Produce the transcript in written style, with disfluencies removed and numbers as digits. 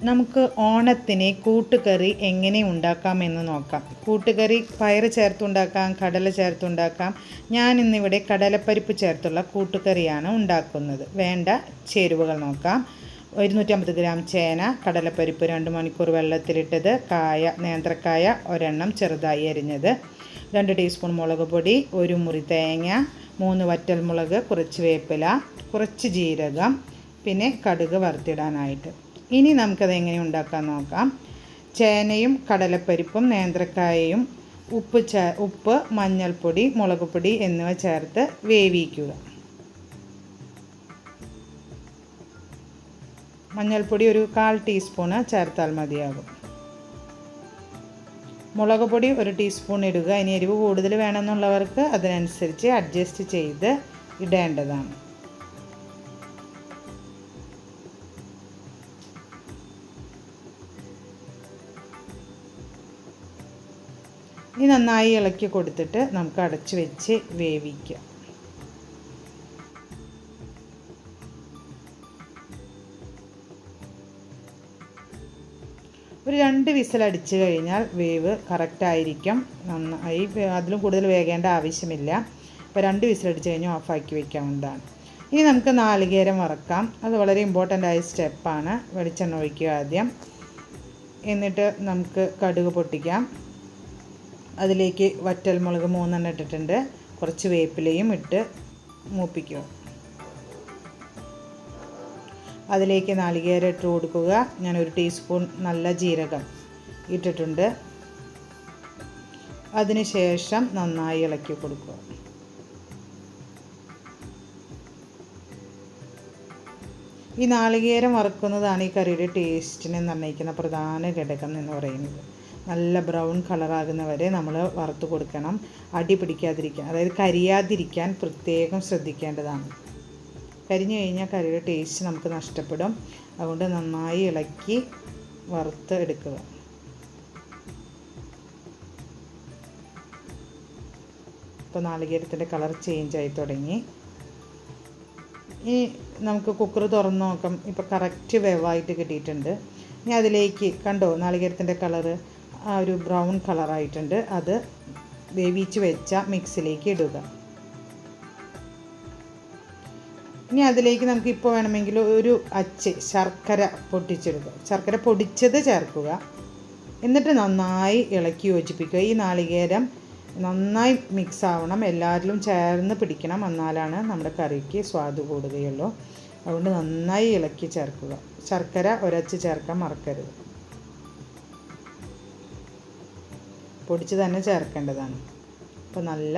നമുക്ക് ഓണത്തിന് കൂട്ടുകറി എങ്ങനെ ഉണ്ടാക്കാമെന്ന് നോക്കാം. കൂട്ടുകറി പയർ ചേർത്തുണ്ടാക്കാം, കടല ചേർത്തുണ്ടാക്കാം. ഞാനിന്നിവിടെ കടലപ്പരിപ്പ് ചേർത്തുള്ള കൂട്ടുകറിയാണ് ഉണ്ടാക്കുന്നത്. വേണ്ട ചേരുവകൾ നോക്കാം. 250 ഗ്രാം ചേന, കടലപ്പരിപ്പ് 2 മണിക്കൂർ വെള്ളത്തിലിട്ടത്, നേന്ത്രക്കായ ഒരെണ്ണം ചെറുതായി അരിഞ്ഞത്, 2 ടീസ്പൂൺ മുളക് പൊടി, 1 മുറി തേങ്ങ, 3 വറ്റൽമുളക്, കുറച്ച് വേപ്പില, കുറച്ച് ജീരകം, പിന്നെ കടുക് വറുത്തിടാനായിട്ട്. ഇനി നമുക്കത് എങ്ങനെ ഉണ്ടാക്കാൻ നോക്കാം. ചേനയും കടലപ്പരിപ്പും നേന്ത്രക്കായയും ഉപ്പ്, മഞ്ഞൾപ്പൊടി, മുളക് പൊടി എന്നിവ ചേർത്ത് വേവിക്കുക. മഞ്ഞൾപ്പൊടി ഒരു 1/4 ടീസ്പൂണ് ചേർത്താൽ മതിയാകും. മുളക് പൊടി 1 ടീസ്പൂൺ ഇടുക. ഇനി എരിവ് കൂടുതൽ വേണമെന്നുള്ളവർക്ക് അതിനനുസരിച്ച് അഡ്ജസ്റ്റ് ചെയ്ത് ഇടേണ്ടതാണ്. ഇനി നന്നായി ഇളക്കി കൊടുത്തിട്ട് നമുക്ക് അടച്ചു വെച്ച് വേവിക്കാം. ഒരു 2 വിസിൽ അടിച്ചു കഴിഞ്ഞാൽ വേവ് കറക്റ്റായിരിക്കും. നന്നായി അതിലും കൂടുതൽ വേകേണ്ട ആവശ്യമില്ല. ഇപ്പോൾ 2 വിസിൽ അടിച്ചു കഴിഞ്ഞാൽ ഓഫാക്കി വയ്ക്കാവുന്നതാണ്. ഇനി നമുക്ക് നാളികേരം വറക്കാം. അത് വളരെ ഇമ്പോർട്ടൻ്റ് ആയ സ്റ്റെപ്പാണ്. വെളിച്ചെണ്ണ ഒഴിക്കുക ആദ്യം. എന്നിട്ട് നമുക്ക് കടുക് പൊട്ടിക്കാം. അതിലേക്ക് വറ്റൽമുളക് 3 ഇട്ടിട്ടുണ്ട്. കുറച്ച് വേപ്പിലയും ഇട്ട് മൂപ്പിക്കുക. അതിലേക്ക് നാളികേരം ഇട്ട് കൊടുക്കുക. ഞാൻ 1 ടീസ്പൂൺ നല്ല ജീരകം ഇട്ടിട്ടുണ്ട്. അതിനുശേഷം നന്നായി ഇളക്കി കൊടുക്കുക. ഈ നാളികേരം വറുക്കുന്നതാണ് ഈ കറിയുടെ ടേസ്റ്റിനെ നിർണ്ണയിക്കുന്ന പ്രധാന ഘടകം എന്ന് പറയുന്നത്. നല്ല ബ്രൗൺ കളറാകുന്നവരെ നമ്മൾ വറുത്ത് കൊടുക്കണം. അടി പിടിക്കാതിരിക്കാൻ, അതായത് കരിയാതിരിക്കാൻ പ്രത്യേകം ശ്രദ്ധിക്കേണ്ടതാണ്. കരിഞ്ഞു കഴിഞ്ഞാൽ കറിയുടെ ടേസ്റ്റ് നമുക്ക് നഷ്ടപ്പെടും. അതുകൊണ്ട് നന്നായി ഇളക്കി വറുത്ത് എടുക്കുക. ഇപ്പോൾ നാളികേരത്തിൻ്റെ കളർ ചേഞ്ചായി തുടങ്ങി. ഇനി നമുക്ക് കുക്കർ തുറന്ന് നോക്കാം. ഇപ്പോൾ കറക്റ്റ് വേവായിട്ട് കിട്ടിയിട്ടുണ്ട്. ഇനി അതിലേക്ക് കണ്ടോ, നാളികേരത്തിൻ്റെ കളറ് ആ ഒരു ബ്രൗൺ കളറായിട്ടുണ്ട്. അത് വേവിച്ച് വെച്ച മിക്സിലേക്ക് ഇടുക. ഇനി അതിലേക്ക് നമുക്ക് ഇപ്പോൾ വേണമെങ്കിൽ ഒരു അച്ച് ശർക്കര പൊട്ടിച്ചെടുക്കുക. ശർക്കര പൊടിച്ചത് ചേർക്കുക. എന്നിട്ട് നന്നായി ഇളക്കി യോജിപ്പിക്കുക. ഈ നാളികേരം നന്നായി മിക്സ് ആവണം, എല്ലാവരിലും ചേർന്ന് പിടിക്കണം. എന്നാലാണ് നമ്മുടെ കറിക്ക് സ്വാദ് കൂടുകയുള്ളൂ. അതുകൊണ്ട് നന്നായി ഇളക്കി ചേർക്കുക. ശർക്കര ഒരച്ച് ചേർക്കാൻ മറക്കരുത്. പൊടിച്ച് തന്നെ ചേർക്കേണ്ടതാണ്. അപ്പോൾ നല്ല